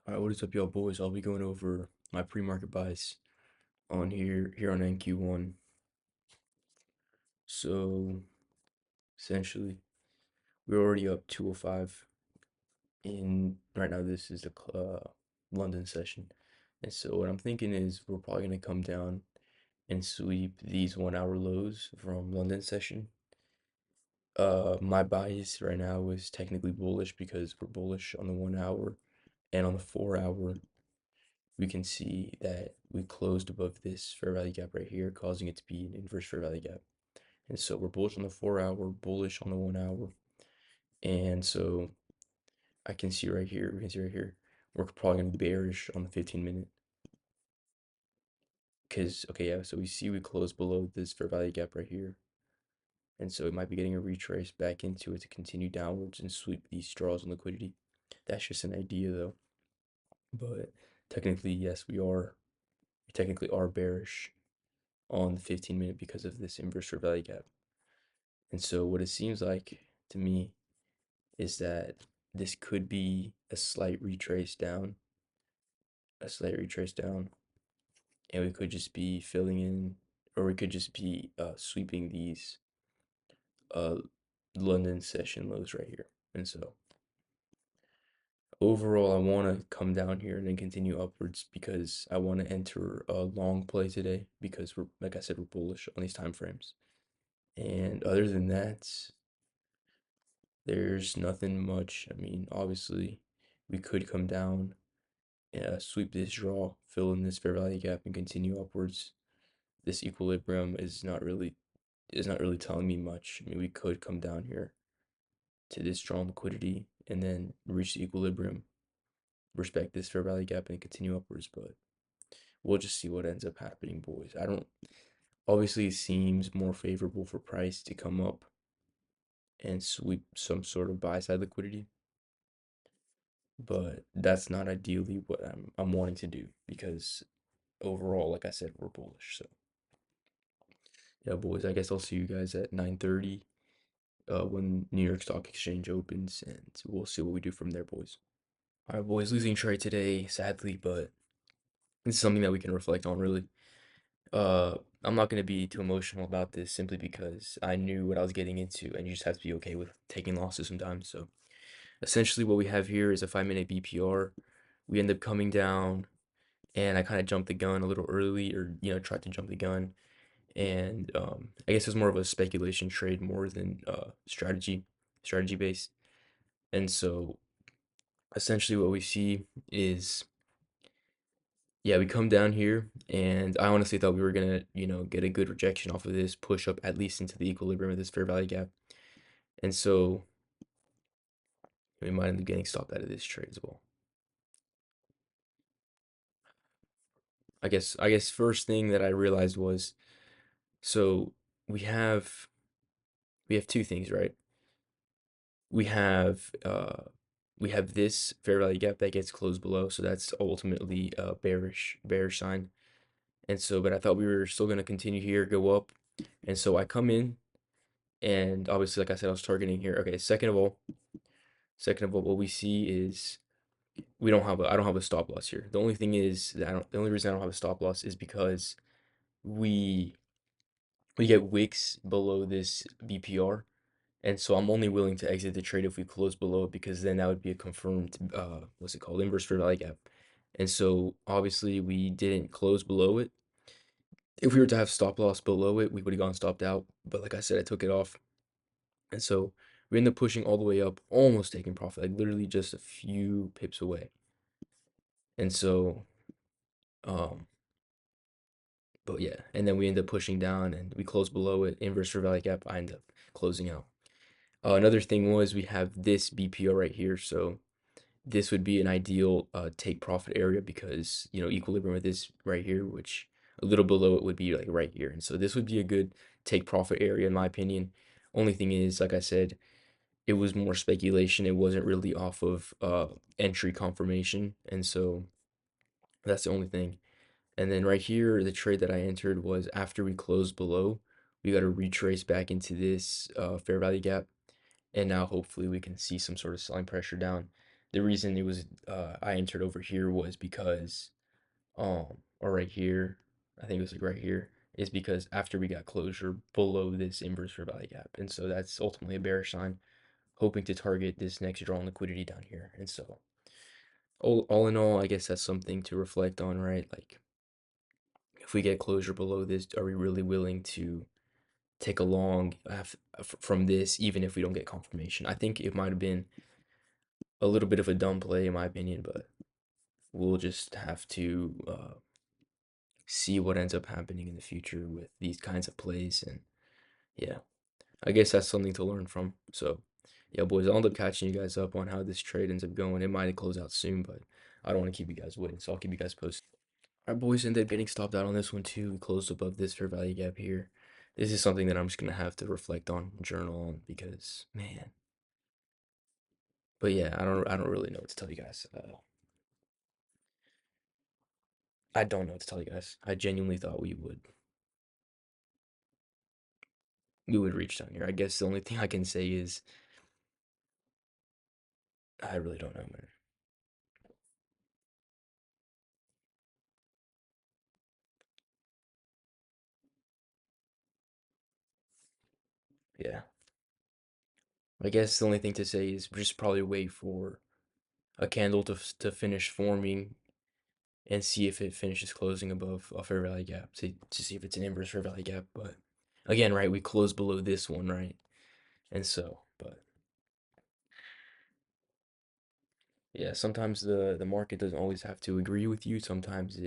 Alright, what is up, y'all boys? I'll be going over my pre-market buys on here on NQ1. So essentially, we're already up 205 in right now. This is the London session, and so what I'm thinking is we're probably gonna come down and sweep these 1 hour lows from London session. My bias right now is technically bullish because we're bullish on the 1 hour, and on the 4 hour we can see that we closed above this fair value gap right here, causing it to be an inverse fair value gap. And so we're bullish on the 4 hour, bullish on the 1 hour. And so I can see right here, we're probably going to be bearish on the 15-minute. Because, okay, yeah, so we see we closed below this fair value gap right here. And so it might be getting a retrace back into it to continue downwards and sweep these draws in liquidity. That's just an idea though. But technically, yes, we technically are bearish on the 15-minute because of this inverse fair value gap. And so what it seems like to me is that this could be a slight retrace down, and we could just be filling in, or we could just be sweeping these uh, London session lows right here. And so overall, I want to come down here and then continue upwards because I want to enter a long play today because we're, like I said, we're bullish on these time frames. And other than that, there's nothing much. I mean, obviously, we could come down, sweep this draw, fill in this fair value gap, and continue upwards. This equilibrium is not really telling me much. I mean, we could come down here to this strong liquidity and then reach the equilibrium, respect this fair value gap, and continue upwards. But we'll just see what ends up happening, boys. I don't. Obviously, it seems more favorable for price to come up and sweep some sort of buy side liquidity, but that's not ideally what I'm wanting to do because overall, like I said, we're bullish. So yeah, boys, I guess I'll see you guys at 9:30 when New York Stock Exchange opens, and we'll see what we do from there, boys. All right, boys, losing trade today, sadly, but this is something that we can reflect on, really. I'm not going to be too emotional about this simply because I knew what I was getting into, and you just have to be okay with taking losses sometimes. So essentially what we have here is a 5-minute BPR. We end up coming down, and I kind of jumped the gun a little early, or tried to jump the gun, and I guess it was more of a speculation trade more than strategy based. And so essentially what we see is, yeah, we come down here, and I honestly thought we were gonna get a good rejection off of this, push up at least into the equilibrium of this fair value gap, and so we might end up getting stopped out of this trade as well. I guess first thing that I realized was, so we have two things, right? We have this fair value gap that gets closed below, so that's ultimately a bearish sign. And so, but I thought we were still gonna continue here, go up, and so I come in, and obviously, like I said, I was targeting here. Okay, second of all, what we see is I don't have a stop loss here. The only thing is that the only reason I don't have a stop loss is because we get wicks below this BPR. And so I'm only willing to exit the trade if we close below it, because then that would be a confirmed, what's it called, inverse fair value gap. And so obviously we didn't close below it. If we were to have stop loss below it, we would have gone stopped out. But like I said, I took it off. And so we ended up pushing all the way up, almost taking profit, like literally just a few pips away. And so, um, but yeah, and then we end up pushing down and we closed below it, inverse fair value gap. I end up closing out. Another thing was we have this BPR right here. So this would be an ideal take profit area because, equilibrium with this right here, which a little below it would be like right here. And so this would be a good take profit area in my opinion. Only thing is, like I said, it was more speculation. It wasn't really off of entry confirmation. And so that's the only thing. And then right here, the trade that I entered was after we closed below, we got to retrace back into this fair value gap. And now hopefully we can see some sort of selling pressure down. The reason it was I entered over here was because or right here, I think it was like right here, is because after we got closure below this inverse fair value gap, and so that's ultimately a bearish sign, hoping to target this next draw on liquidity down here. And so all in all, I guess that's something to reflect on, right? Like if we get closure below this, are we really willing to take a long from this, even if we don't get confirmation? I think it might have been a little bit of a dumb play in my opinion, but we'll just have to see what ends up happening in the future with these kinds of plays. And yeah, I guess that's something to learn from. So yeah, boys, I'll end up catching you guys up on how this trade ends up going. It might close out soon, but I don't want to keep you guys waiting, so I'll keep you guys posted. All right, boys, ended up getting stopped out on this one too. We closed above this fair value gap here. This is something that I'm just gonna have to reflect on, journal on, because man. But yeah, I don't really know what to tell you guys. I don't know what to tell you guys. I genuinely thought we would reach down here. I guess the only thing I can say is I really don't know, man. Yeah. I guess the only thing to say is just probably wait for a candle to finish forming and see if it finishes closing above a fair value gap to see if it's an inverse fair value gap. But again, right, we closed below this one, right? And so, but yeah, sometimes the market doesn't always have to agree with you. Sometimes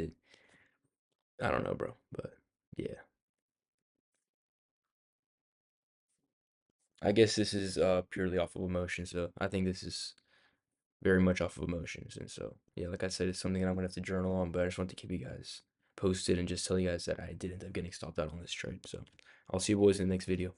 I don't know, bro. But yeah, I guess this is purely off of emotion. So I think this is very much off of emotions. And so, yeah, like I said, it's something that I'm gonna have to journal on, but I just want to keep you guys posted and just tell you guys that I did end up getting stopped out on this trade. So I'll see you boys in the next video.